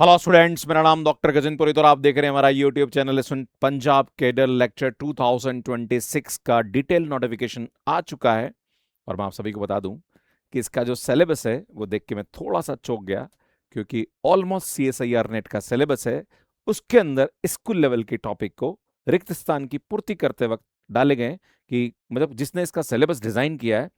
Hello students, मेरा नाम doctor गजनपुरी और आप देख रहे हैं हमारा YouTube channel Punjab cadre lecture 2026 का डिटेल नोटिफिकेशन आ चुका है। और मैं आप सभी को बता दूं कि इसका जो सिलेबस है वो देख के मैं थोड़ा सा चौंक गया, क्योंकि ऑलमोस्ट CSIR नेट का सिलेबस है, उसके अंदर स्कूल लेवल के टॉपिक को रिक्त स्थान की पूर्ति करते वक्त डाले गए कि मतलब जिसने इसका सिलेबस डिजाइन किया है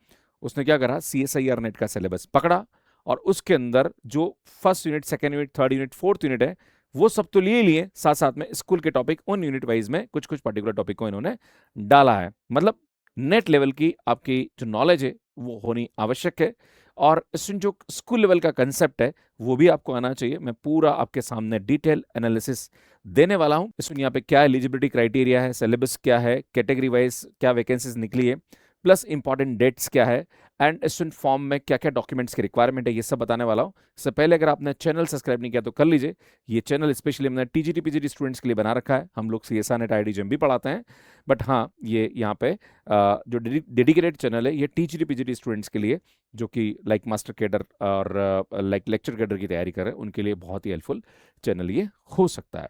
उसने क्या करा, CSIR नेट का सिलेबस पकड़ा और उसके अंदर जो first unit, second unit, third unit, fourth unit है वो सब तो लिए लिए, साथ साथ में स्कूल के टॉपिक उन यूनिट वाइज में कुछ कुछ पर्टिकुलर टॉपिक को इन्होंने डाला है। मतलब नेट लेवल की आपकी जो नॉलेज है वो होनी आवश्यक है, और इसमें जो स्कूल लेवल का कंसेप्ट है वो भी आपको आना चाहिए। मैं पूरा आपके सामने डिटेल एनालिसिस देने वाला हूं। इसमें यहाँ पे क्या एलिजिबिलिटी क्राइटेरिया है, सिलेबस क्या है, कैटेगरी वाइज क्या वैकेंसीज निकली है, प्लस इंपॉर्टेंट डेट्स क्या है, एंड स्टूडेंट फॉर्म में क्या क्या डॉक्यूमेंट्स की रिक्वायरमेंट है, ये सब बताने वाला हूँ। इससे पहले अगर आपने चैनल सब्सक्राइब नहीं किया तो कर लीजिए। ये चैनल स्पेशली हमने TGT PGT स्टूडेंट्स के लिए बना रखा है। हम लोग CSR नेट IIT भी पढ़ाते हैं, बट हाँ ये यहाँ पे जो डेडिकेटेड चैनल है ये TGT PGT स्टूडेंट्स के लिए, जो कि लाइक मास्टर कैडर और लाइक लेक्चर कैडर की तैयारी कर रहे हैं, उनके लिए बहुत ही हेल्पफुल चैनल ये हो सकता है।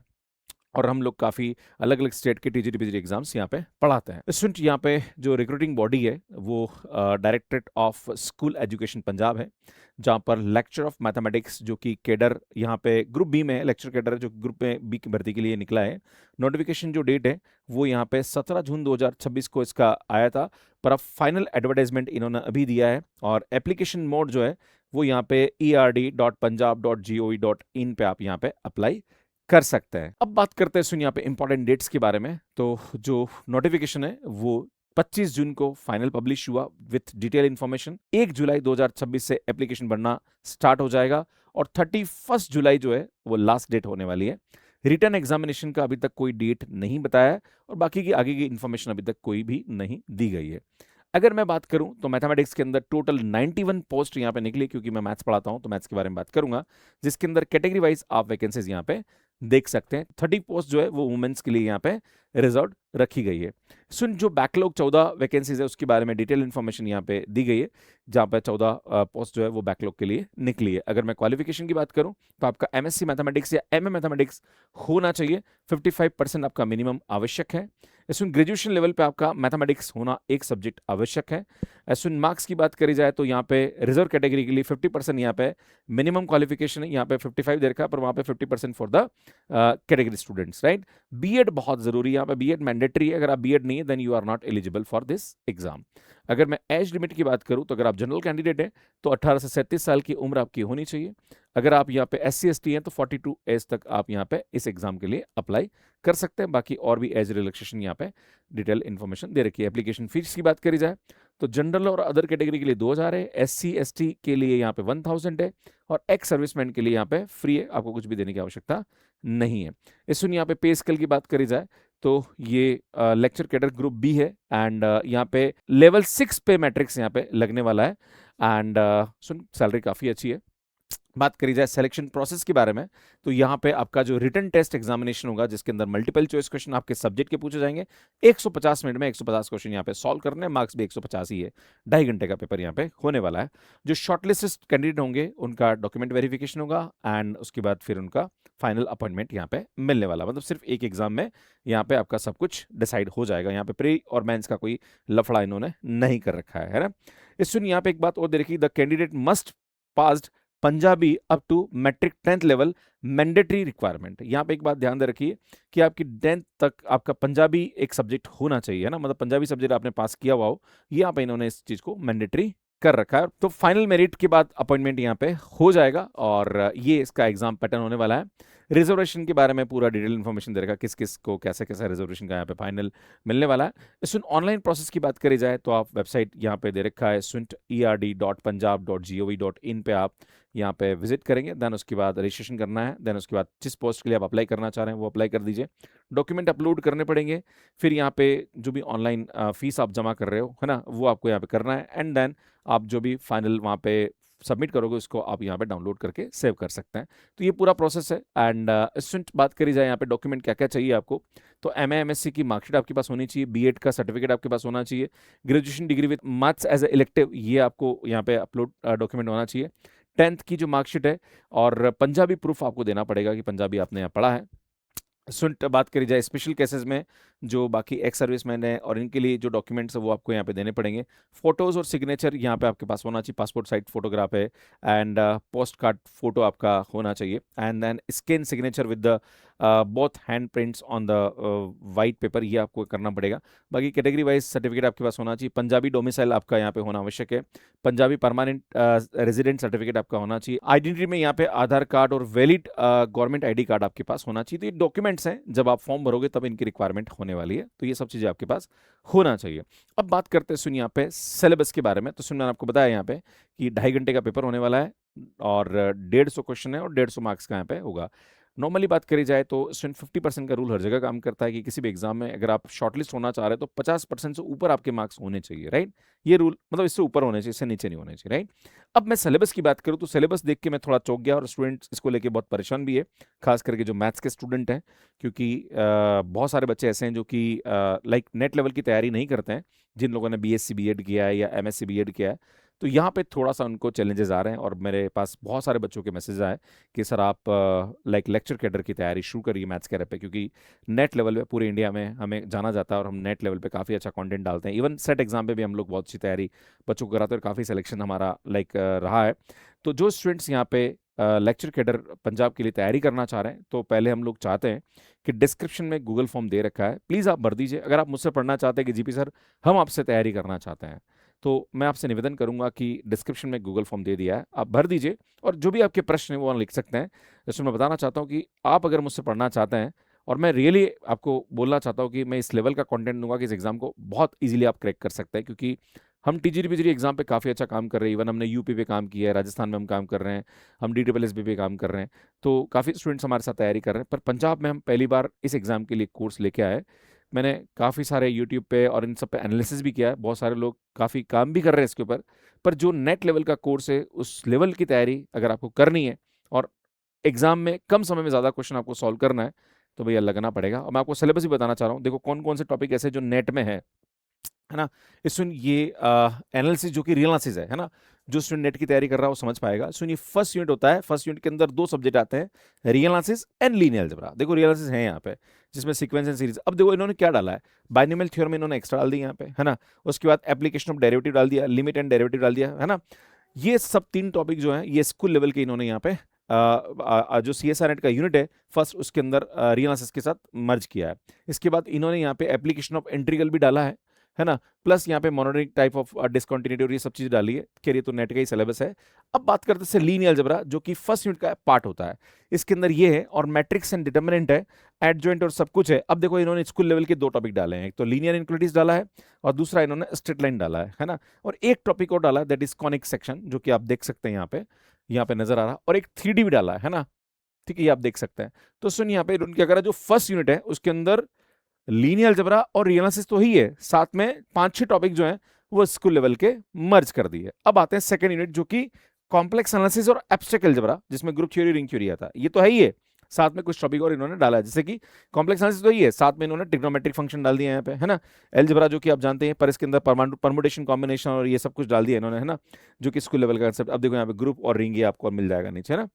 और हम लोग काफ़ी अलग अलग स्टेट के TGT PGT एग्जाम्स यहाँ पे पढ़ाते हैं। स्टूडेंट यहाँ पे जो रिक्रूटिंग बॉडी है वो directorate of school education Punjab है, जहाँ पर लेक्चर ऑफ मैथमेटिक्स जो कि कैडर यहाँ पे ग्रुप बी में है, लेक्चर कैडर जो ग्रुप में बी की भर्ती के लिए निकला है। नोटिफिकेशन जो डेट है वो यहाँ पे 17 जून 2026 को इसका आया था, पर अब फाइनल एडवर्टाइजमेंट इन्होंने अभी दिया है। और एप्लीकेशन मोड जो है वो यहाँ पे erd.punjab.gov.in पे आप यहाँ पे अप्लाई कर सकते हैं। अब बात करते हैं सुन यहाँ पे इंपॉर्टेंट डेट्स के बारे में। तो जो नोटिफिकेशन है वो 25 जून को फाइनल पब्लिश हुआ विथ डिटेल इंफॉर्मेशन। 1 जुलाई 2026 से एप्लीकेशन भरना स्टार्ट हो जाएगा और 31 जुलाई जो है वो लास्ट डेट होने वाली है। रिटर्न एग्जामिनेशन का अभी तक कोई डेट नहीं बताया है और बाकी की आगे की इंफॉर्मेशन अभी तक कोई भी नहीं दी गई है। अगर मैं बात करूं तो मैथमेटिक्स के अंदर टोटल 91 पोस्ट यहाँ पे निकली, क्योंकि मैं मैथ्स पढ़ाता हूं तो मैथ्स के बारे में बात करूंगा, जिसके अंदर कैटेगरी वाइज आप वैकेंसीज यहाँ पे देख सकते हैं। 30 पोस्ट जो है वो वुमेन्स के लिए यहाँ पे रिजर्व रखी गई है। सुन जो बैकलॉग 14 वैकेंसीज है उसके बारे में डिटेल इन्फॉर्मेशन यहाँ पे दी गई है, जहाँ पे 14 पोस्ट जो है वो बैकलॉग के लिए निकली है। अगर मैं क्वालिफिकेशन की बात करूं तो आपका MSc मैथमेटिक्स या MM मैथमेटिक्स होना चाहिए। 55% आपका मिनिमम आवश्यक है। इसमें ग्रेजुएशन लेवल पे आपका मैथमेटिक्स होना एक सब्जेक्ट आवश्यक है। इसमें मार्क्स की बात करी जाए तो यहाँ पे रिजर्व कैटेगरी के लिए 50% यहाँ पे मिनिमम क्वालिफिकेशन है, यहाँ पे 55 दे रखा है, पर वहाँ पे 50% for the category students, right. BEd बहुत जरूरी है, यहाँ पे बीएड मैंडेटरी है। अगर आप बीएड नहीं है then you are not eligible for this exam. अगर मैं एज लिमिट की बात करूं तो अगर आप जनरल कैंडिडेट हैं तो 18 से 37 साल की उम्र आपकी होनी चाहिए। अगर आप यहाँ पे SC ST हैं तो 42 एज तक आप यहाँ पे इस एग्जाम के लिए अप्लाई कर सकते हैं। बाकी और भी एज रिलैक्सेशन यहाँ पे डिटेल इन्फॉर्मेशन दे रखी है। एप्लीकेशन फीस की बात करी जाए तो जनरल और अदर कैटेगरी के लिए 2000 है, SC ST के लिए यहाँ पे 1000 है, और एक्स सर्विसमैन के लिए यहाँ पे फ्री है, आपको कुछ भी देने की आवश्यकता नहीं है। इसमें यहाँ पे पे स्केल की बात करी जाए तो ये लेक्चर कैडर ग्रुप बी है, एंड यहाँ पे लेवल 6 पे मैट्रिक्स यहाँ पे लगने वाला है, एंड सुन सैलरी काफ़ी अच्छी है। बात करी जाए सिलेक्शन प्रोसेस के बारे में तो यहाँ पे आपका जो रिटन टेस्ट एग्जामिनेशन होगा, जिसके अंदर मल्टीपल चॉइस क्वेश्चन आपके सब्जेक्ट के पूछे जाएंगे। 150 मिनट में 150 क्वेश्चन यहाँ पे सॉल्व करने, मार्क्स भी 150 ही है। 2.5 घंटे का पेपर यहाँ पे होने वाला है। जो शॉर्टलिस्टेड कैंडिडेट होंगे उनका डॉक्यूमेंट वेरिफिकेशन होगा, एंड उसके बाद फिर उनका फाइनल अपॉइंटमेंट यहाँ पे मिलने वाला। मतलब सिर्फ एक एग्जाम में यहाँ पे आपका सब कुछ डिसाइड हो जाएगा। यहाँ पे प्री और मेंस का कोई लफड़ा इन्होंने नहीं कर रखा है ना। इसमें यहाँ पे एक बात और दे रखी, the candidate must passed Punjabi up to matric 10th level mandatory requirement. यहाँ पे एक बात ध्यान दे रखिए कि आपकी 10th तक आपका पंजाबी एक सब्जेक्ट होना चाहिए, है ना, मतलब पंजाबी सब्जेक्ट आपने पास किया हुआ हो। यहाँ पे इन्होंने इस चीज को मैंडेटरी कर रखा है। तो फाइनल मेरिट के बाद अपॉइंटमेंट यहाँ पे हो जाएगा, और ये इसका एग्जाम पैटर्न होने वाला है। रिजर्वेशन के बारे में पूरा डिटेल इन्फॉर्मेशन दे रखा, किस किस को कैसे कैसा रिजर्वेशन का यहाँ पे फाइनल मिलने वाला है। इसमें ऑनलाइन प्रोसेस की बात करी जाए तो आप वेबसाइट यहाँ पे दे रखा है swint.erd.punjab.gov.in पे आप यहाँ पे विजिट करेंगे। देन उसके बाद रजिस्ट्रेशन करना है। देन उसके बाद जिस पोस्ट के लिए आप अप्लाई करना चाह रहे हैं वो अप्लाई कर दीजिए। डॉक्यूमेंट अपलोड करने पड़ेंगे। फिर यहाँ पे जो भी ऑनलाइन फीस आप जमा कर रहे हो, है ना, वो आपको यहाँ पे करना है। एंड देन आप जो भी फाइनल वहाँ पे सबमिट करोगे उसको आप यहाँ पे डाउनलोड करके सेव कर सकते हैं। तो ये पूरा प्रोसेस है। एंड स्टूडेंट बात करी जाए यहाँ पे डॉक्यूमेंट क्या क्या चाहिए आपको, तो MA MSc की मार्कशीट आपके पास होनी चाहिए, बीएड का सर्टिफिकेट आपके पास होना चाहिए, graduation degree with maths as a elective ये आपको यहाँ पे अपलोड डॉक्यूमेंट होना चाहिए। 10th की जो मार्कशीट है, और पंजाबी प्रूफ आपको देना पड़ेगा कि पंजाबी आपने यहाँ पढ़ा है। स्टूडेंट बात करी जाए स्पेशल केसेस में, जो बाकी एक्स सर्विसमैन है और इनके लिए जो डॉक्यूमेंट्स है वो आपको यहाँ पे देने पड़ेंगे। फोटोज और सिग्नेचर यहाँ पे आपके पास होना चाहिए, पासपोर्ट साइज फोटोग्राफ है, एंड पोस्ट कार्ड फोटो आपका होना चाहिए, and then scan signature with the both hand prints on the white paper, ये आपको करना पड़ेगा। बाकी कैटेगरी वाइज सर्टिफिकेट आपके पास होना चाहिए। पंजाबी डोमिसाइल आपका यहाँ पे होना आवश्यक है। पंजाबी परमानेंट रेजिडेंट सर्टिफिकेट आपका होना चाहिए। आइडेंटिटी में यहाँ पे आधार कार्ड और वैलिड गवर्नमेंट आईडी कार्ड आपके पास होना चाहिए। तो ये डॉक्यूमेंट्स हैं, जब आप फॉर्म भरोगे तब इनकी रिक्वायरमेंट होने वाली है, तो ये सब चीज़ें आपके पास होना चाहिए। अब बात करते हैं सुनिए यहाँ पे सिलेबस के बारे में। तो सुन, मैंने आपको बताया यहाँ पे कि 2.5 घंटे का पेपर होने वाला है और 150 क्वेश्चन है और 150 मार्क्स का यहाँ पे होगा। नॉर्मली बात करी जाए तो स्टूडेंट 50% का रूल हर जगह काम करता है कि किसी भी एग्जाम में अगर आप शॉर्टलिस्ट होना चाह रहे हैं तो 50% से ऊपर आपके मार्क्स होने चाहिए, राइट। ये रूल मतलब इससे ऊपर होने चाहिए, इससे नीचे नहीं होने चाहिए, राइट। अब मैं सिलेबस की बात करूं तो सिलेबस देख के मैं थोड़ा चौंक गया और स्टूडेंट्स इसको लेके बहुत परेशान भी है, खास करके जो मैथ्स के स्टूडेंट हैं, क्योंकि बहुत सारे बच्चे ऐसे हैं जो कि लाइक नेट लेवल की तैयारी नहीं करते हैं, जिन लोगों ने बीएससी बीएड किया है या एमएससी बीएड किया है। तो यहाँ पे थोड़ा सा उनको चैलेंजेस आ रहे हैं और मेरे पास बहुत सारे बच्चों के मैसेज आए कि सर आप लाइक लेक्चर कैडर की तैयारी शुरू करिए मैथ्स कैडर पे, क्योंकि नेट लेवल पे पूरे इंडिया में हमें जाना जाता है और हम नेट लेवल पे काफ़ी अच्छा कंटेंट डालते हैं। इवन सेट एग्जाम पे भी हम लोग बहुत अच्छी तैयारी बच्चों को कराते हैं और काफ़ी सिलेक्शन हमारा लाइक रहा है। तो जो स्टूडेंट्स यहाँ पे लेक्चर कैडर पंजाब के लिए तैयारी करना चाह रहे हैं, तो पहले हम लोग चाहते हैं कि डिस्क्रिप्शन में गूगल फॉर्म दे रखा है, प्लीज़ आप भर दीजिए। अगर आप मुझसे पढ़ना चाहते हैं कि जीपी सर हम आपसे तैयारी करना चाहते हैं, तो मैं आपसे निवेदन करूंगा कि डिस्क्रिप्शन में गूगल फॉर्म दे दिया है, आप भर दीजिए और जो भी आपके प्रश्न हैं वो वहाँ लिख सकते हैं। इसमें मैं बताना चाहता हूँ कि आप अगर मुझसे पढ़ना चाहते हैं, और मैं रियली आपको बोलना चाहता हूँ कि मैं इस लेवल का कंटेंट दूंगा कि इस एग्जाम को बहुत इजीली आप क्रैक कर सकते हैं, क्योंकि हम टीजीरी पीजीरी एग्जाम पे काफ़ी अच्छा काम कर रहे हैं। इवन हमने यूपी पे काम किया है, राजस्थान में हम काम कर रहे हैं, हम DSSB पे काम कर रहे हैं, तो काफ़ी स्टूडेंट्स हमारे साथ तैयारी कर रहे हैं। पर पंजाब में हम पहली बार इस एग्जाम के लिए कोर्स लेके आए। मैंने काफ़ी सारे यूट्यूब पे और इन सब पे एनालिसिस भी किया है, बहुत सारे लोग काफ़ी काम भी कर रहे हैं इसके ऊपर। पर जो नेट लेवल का कोर्स है, उस लेवल की तैयारी अगर आपको करनी है और एग्जाम में कम समय में ज़्यादा क्वेश्चन आपको सॉल्व करना है, तो भैया लगना पड़ेगा। और मैं आपको सिलेबस भी बताना चाह रहा हूँ। देखो कौन कौन से टॉपिक ऐसे जो नेट में है ना। इस सुन ये एनालिसिस जो कि रियल एनालिसिस है ना, जो स्टूडेंट नेट की तैयारी कर रहा है वो समझ पाएगा। सुन ये फर्स्ट यूनिट होता है, फर्स्ट यूनिट के अंदर 2 सब्जेक्ट आते हैं, real analysis and linear algebra. देखो रियल एनालिसिस है यहाँ पे, जिसमें सीक्वेंस एंड सीरीज। अब देखो इन्होंने क्या डाला है, बाइनोमियल थ्योरम इन्होंने एक्स्ट्रा डाल दी यहाँ पे, है ना। उसके बाद एप्लीकेशन ऑफ डेरिवेटिव डाल दिया, लिमिट एंड डेरिवेटिव डाल दिया, है ना। ये सब 3 टॉपिक जो है ये स्कूल लेवल के इन्होंने यहाँ पे जो CSR नेट का यूनिट है फर्स्ट, उसके अंदर रियल एनालिसिस के साथ मर्ज किया है। इसके बाद इन्होंने यहाँ पे एप्लीकेशन ऑफ इंटीग्रल भी डाला है ना, प्लस यहाँ पे मोनोटोनिक टाइप ऑफ डिसकंटिन्यूटी और ये सब चीज़ डाली है। खैर ये तो नेट का ही सिलेबस है। अब बात करते हैं लीनियर अलजेब्रा, जो कि फर्स्ट यूनिट का पार्ट होता है। इसके अंदर ये है और मैट्रिक्स एंड डिटर्मिनेंट है, एडजॉइंट और सब कुछ है। अब देखो इन्होंने स्कूल लेवल के 2 टॉपिक डाले हैं, एक तो लीनियर इनक्वलिटीज डाला है और दूसरा इन्होंने स्ट्रेट लाइन डाला है ना। और एक टॉपिक और डाला है दैट इज कॉनिक सेक्शन, जो कि आप देख सकते हैं यहाँ पे नजर आ रहा, और एक 3D भी डाला है ना। ठीक है, ये आप देख सकते हैं। तो सुन यहाँ पे क्या करा, जो फर्स्ट यूनिट है उसके अंदर लीनियर अलजेब्रा और रियल एनालिसिस तो ही है, साथ में 5-6 टॉपिक जो हैं वो स्कूल लेवल के मर्ज कर दिए। अब आते हैं सेकंड यूनिट, जो कि कॉम्प्लेक्स एनालिसिस और एब्स्ट्रैक्ट अलजेब्रा, जिसमें ग्रुप थ्योरी रिंग थ्योरी आता है। ये तो है ही है, साथ में कुछ टॉपिक और इन्होंने डाला है, जैसे कि कॉम्प्लेक्स एनालिसिस तो ही है, साथ में इन्होंने ट्रिग्नोमेट्रिक फंक्शन डाल दिया यहाँ पे, है ना। अलजेब्रा जो कि आप जानते हैं, पर इसके अंदर परमुटेशन कॉम्बिनेशन और ये सब कुछ डाल दिया इन्होंने, है ना, जो कि स्कूल लेवल का कंसेप्ट। अब देखो यहाँ पे ग्रुप और रिंग ये आपको मिल जाएगा नीचे, है ना,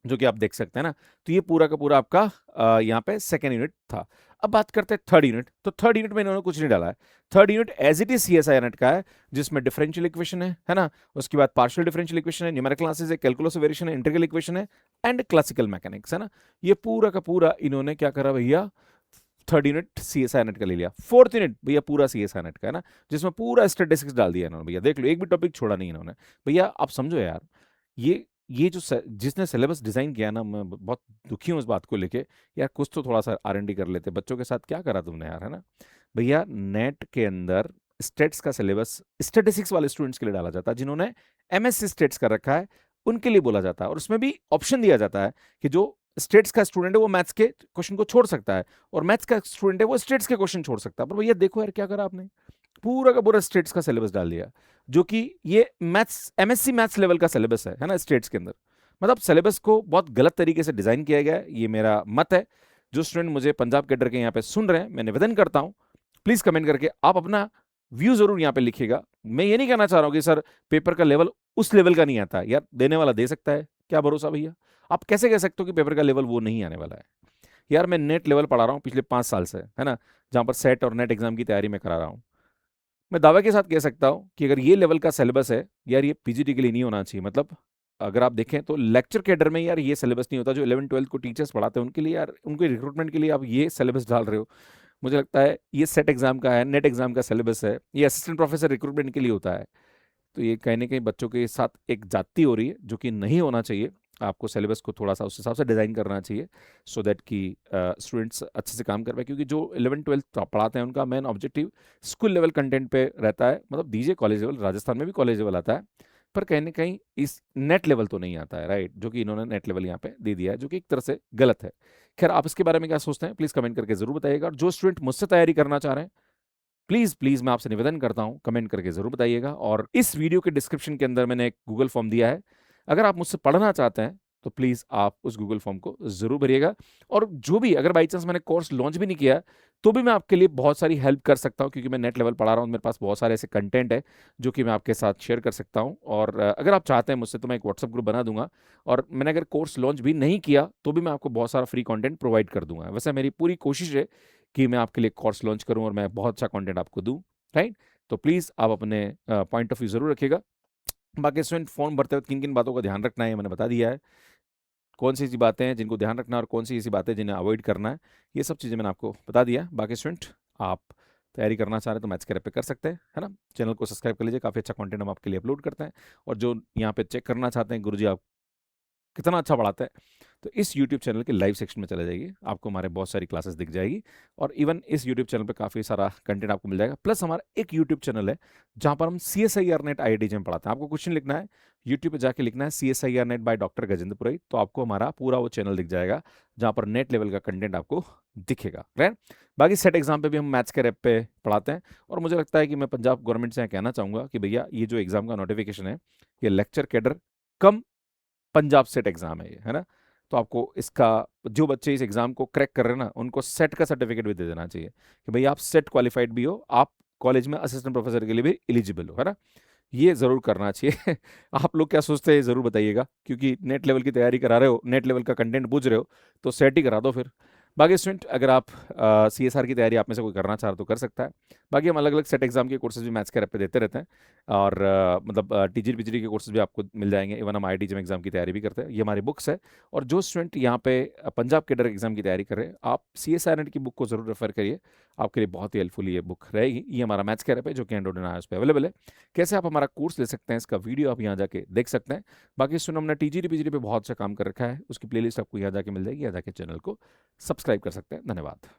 जो कि आप देख सकते हैं ना। तो ये पूरा का पूरा आपका यहाँ पे सेकेंड यूनिट था। अब बात करते हैं थर्ड यूनिट। तो थर्ड यूनिट में इन्होंने कुछ नहीं डाला है। Third unit as it is CSI NET का है, जिसमें डिफरेंशियल इक्वेशन है ना, उसके बाद पार्शियल डिफरेंशियल इक्वेशन है, न्यूमेरिकल एनालिसिस है, कैलकुलस वेरिएशन है, इंटीग्रल इक्वेशन है एंड क्लासिकल मैकेनिक्स, है ना। ये पूरा का पूरा इन्होंने क्या करा भैया, थर्ड यूनिट CSI नेट का ले लिया। फोर्थ यूनिट भैया पूरा CSI नेट का है ना, जिसमें पूरा स्टैटिस्टिक्स डाल दिया इन्होंने। भैया देख लो, एक भी टॉपिक छोड़ा नहीं इन्होंने। भैया आप समझो यार, ये जो जिसने सिलेबस डिजाइन किया ना, मैं बहुत दुखी हूँ इस बात को लेके। यार कुछ तो थोड़ा सा R&D कर लेते, बच्चों के साथ क्या करा तुमने यार, है ना। भैया नेट के अंदर स्टेट्स का सिलेबस स्टैटिस्टिक्स वाले स्टूडेंट्स के लिए डाला जाता है, जिन्होंने MSc स्टेट्स कर रखा है उनके लिए बोला जाता है। और उसमें भी ऑप्शन दिया जाता है कि जो स्टेट्स का स्टूडेंट है वो मैथ्स के क्वेश्चन को छोड़ सकता है, और मैथ्स का स्टूडेंट है वो स्टेट्स के क्वेश्चन छोड़ सकता है। पर भैया देखो यार क्या करा आपने, पूरा का पूरा स्टेट्स का सिलेबस डाल दिया, जो कि ये मैथ्स MSc मैथ्स लेवल का सिलेबस है ना, स्टेट्स के अंदर। मतलब सिलेबस को बहुत गलत तरीके से डिजाइन किया गया है, ये मेरा मत है। जो स्टूडेंट मुझे पंजाब कैडर के यहाँ पे सुन रहे हैं, मैं निवेदन करता हूँ, प्लीज कमेंट करके आप अपना व्यू जरूर यहाँ पे लिखिएगा। मैं ये नहीं कहना चाह रहा हूँ कि सर पेपर का लेवल उस लेवल का नहीं आता है, यार देने वाला दे सकता है, क्या भरोसा भैया। आप कैसे कह सकते हो कि पेपर का लेवल वो नहीं आने वाला है। यार मैं नेट लेवल पढ़ा रहा हूँ पिछले 5 साल से, है ना, जहां पर सेट और नेट एग्जाम की तैयारी मैं करा रहा हूँ। मैं दावे के साथ कह सकता हूँ कि अगर ये लेवल का सिलेबस है यार, ये पीजीटी के लिए नहीं होना चाहिए। मतलब अगर आप देखें तो लेक्चर कैडर में यार ये सिलेबस नहीं होता। जो 11 12 को टीचर्स पढ़ाते हैं उनके लिए, यार उनके रिक्रूटमेंट के लिए आप ये सिलेबस डाल रहे हो। मुझे लगता है ये सेट एग्जाम का है, नेट एग्जाम का सिलेबस है, ये असिस्टेंट प्रोफेसर रिक्रूटमेंट के लिए होता है। तो ये कहीं ना कहीं बच्चों के साथ एक जाती हो रही है, जो कि नहीं होना चाहिए। आपको सिलेबस को थोड़ा सा उस हिसाब से डिज़ाइन करना चाहिए, सो दैट कि स्टूडेंट्स अच्छे से काम कर पाए। क्योंकि जो 11 12 पढ़ाते हैं उनका main objective school level content पे रहता है। मतलब दीजिए कॉलेज लेवल, राजस्थान में भी कॉलेज लेवल आता है, पर कहीं ना कहीं इस नेट लेवल तो नहीं आता है, राइट, जो कि इन्होंने नेट लेवल यहाँ पे दे दिया है, जो कि एक तरह से गलत है। खैर, आप इसके बारे में क्या सोचते हैं प्लीज़ कमेंट करके ज़रूर बताइएगा। और जो स्टूडेंट मुझसे तैयारी करना चाह रहे हैं, प्लीज प्लीज मैं आपसे निवेदन करता हूं, कमेंट करके जरूर बताइएगा। और इस वीडियो के डिस्क्रिप्शन के अंदर मैंने एक गूगल फॉर्म दिया है। अगर आप मुझसे पढ़ना चाहते हैं तो प्लीज आप उस गूगल फॉर्म को जरूर भरिएगा। और जो भी, अगर बाई चांस मैंने कोर्स लॉन्च भी नहीं किया है, तो भी मैं आपके लिए बहुत सारी हेल्प कर सकता हूं, क्योंकि मैं नेट लेवल पढ़ा रहा हूं, मेरे पास बहुत सारे ऐसे कंटेंट है जो कि मैं आपके साथ शेयर कर सकता हूं। और अगर आप चाहते हैं मुझसे, तो मैं एक व्हाट्सएप ग्रुप बना दूंगा। और मैंने अगर कोर्स लॉन्च भी नहीं किया तो भी मैं आपको बहुत सारा फ्री कंटेंट प्रोवाइड कर दूंगा। वैसे मेरी पूरी कोशिश है कि मैं आपके लिए कोर्स लॉन्च करूं और मैं बहुत अच्छा कंटेंट आपको दूं, राइट। तो प्लीज़ आप अपने पॉइंट ऑफ व्यू ज़रूर रखिएगा। बाकी स्टूडेंट फॉर्म भरते वक्त किन किन बातों का ध्यान रखना है ये मैंने बता दिया है। कौन सी ऐसी बातें हैं जिनको ध्यान रखना है और कौन सी ऐसी बातें जिन्हें अवॉइड करना है, ये सब चीज़ें मैंने आपको बता दिया है। बाकी स्टूडेंट, आप तैयारी करना चाह रहे हैं तो मैथ्स के रैप पे कर सकते हैं, है ना। चैनल को सब्सक्राइब कर लीजिए, काफ़ी अच्छा कंटेंट हम आपके लिए अपलोड करते हैं। और जो यहाँ पे चेक करना चाहते हैं गुरुजी आप कितना अच्छा पढ़ाता है, तो इस यूट्यूब चैनल के लाइव सेक्शन में चले जाइए, आपको हमारे बहुत सारी क्लासेस दिख जाएगी। और इवन इस यूट्यूब चैनल पे काफ़ी सारा कंटेंट आपको मिल जाएगा। प्लस हमारा एक यूट्यूब चैनल है जहाँ पर हम CSIR नेट IIT में पढ़ाते हैं। आपको क्वेश्चन लिखना है, यूट्यूब पे जाके लिखना है CSIR NET by doctor Gajendra Purohit, तो आपको हमारा पूरा वो चैनल दिख जाएगा जहाँ पर नेट लेवल का कंटेंट आपको दिखेगा, राइट। बाकी सेट एग्जाम पे भी हम मैथ्स के रैप पे पढ़ाते हैं। और मुझे लगता है कि मैं पंजाब गवर्नमेंट से कहना चाहूँगा कि भैया ये जो एग्जाम का नोटिफिकेशन है, ये लेक्चर कैडर कम पंजाब सेट एग्जाम है ये, है ना। तो आपको इसका, जो बच्चे इस एग्जाम को क्रैक कर रहे हैं ना, उनको सेट का सर्टिफिकेट भी दे देना चाहिए कि भाई आप सेट क्वालिफाइड भी हो, आप कॉलेज में असिस्टेंट प्रोफेसर के लिए भी एलिजिबल हो, है ना। ये जरूर करना चाहिए। आप लोग क्या सोचते हैं जरूर बताइएगा, क्योंकि नेट लेवल की तैयारी करा रहे हो, नेट लेवल का कंटेंट पूछ रहे हो, तो सेट ही करा दो फिर। बाकी स्टूडेंट, अगर आप CSR की तैयारी आप में से कोई करना चाह रहे तो कर सकता है। बाकी हम अलग अलग सेट एग्जाम के कोर्सेज भी मैथ्स के रैप पे देते रहते हैं। और मतलब TGT PGT के कोर्सेज भी आपको मिल जाएंगे। इवन हम IIT एग्जाम की तैयारी भी करते हैं, ये हमारी बुक्स है। और जो स्टूडेंट यहाँ पे पंजाब कैडर एग्जाम की तैयारी कर रहे हैं, आप CSR नेट की बुक को जरूर रेफर करिए, आपके लिए बहुत ही हेल्पफुल ये बुक रहेगी। ये हमारा मैथ्स के रैप है जो कि एंड्रॉइड एंड iOS पे अवेलेबल है। कैसे आप हमारा कोर्स ले सकते हैं, इसका वीडियो आप यहाँ जाके देख सकते हैं। बाकी सुन, हमने TGT PGT पे बहुत अच्छा काम कर रखा है, उसकी प्लेलिस्ट आपको यहाँ जाके मिल जाएगी, यहाँ जाके चैनल को सब्सक्राइब कर सकते हैं। धन्यवाद।